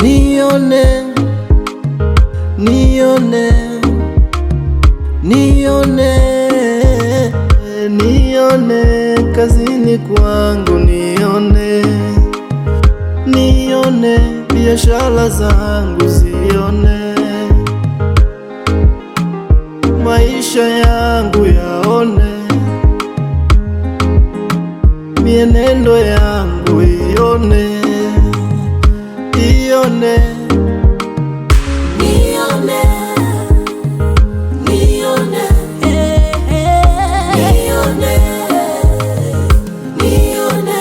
nione, nione, nione, nione kazini kwangu, nione, nione biashara zangu, zione maisha yangu, yaone mienendo yangu, ione, ione, nione, nione, nione, nione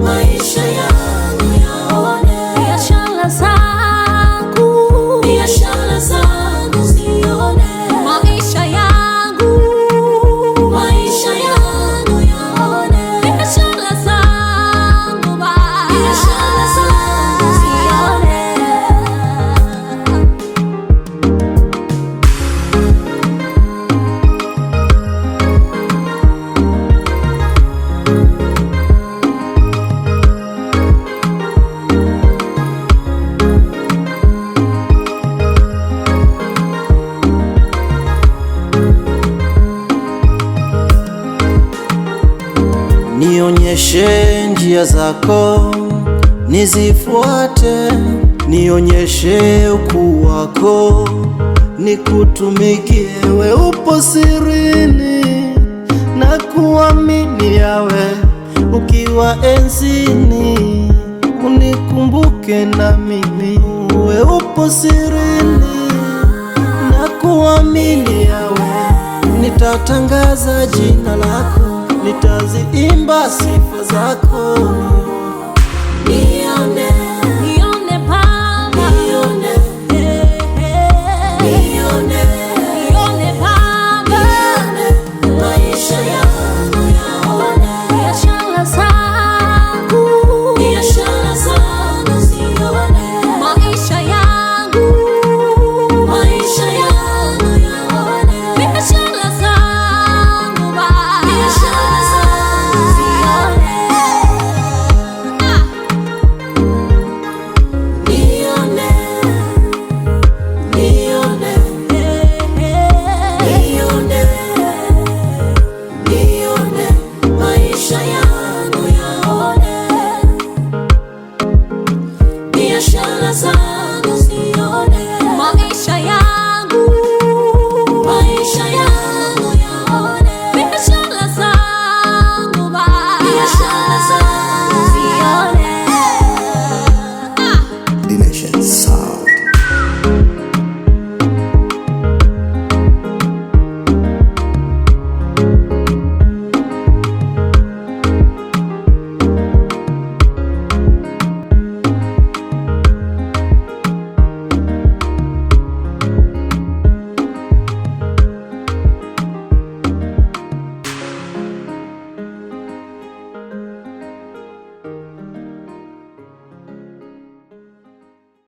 maisha yangu, yaone biashara zangu, biashara zangu, zione maisha yangu, maisha yangu, yaone biashara zangu, biashara zangu, zione. nionyeshe njia zako nizifuate, nionyeshe ukuu wako nikutumikie. Wewe upo sirini na kuamini, yawe ukiwa enzini unikumbuke na mimi. Wewe upo sirini na kuamini, yawe nitatangaza jina lako, nitaziimba sifa zako. Nione, nione Baba, nione, nione, nione Baba, nione maisha yangu, yaone biashara zangu, biashara zangu, zione maisha yangu, maisha yangu, yaone biashara zangu, biashara zangu, zione. Nione, nione, nione, nione maisha yangu, yaone biashara zangu.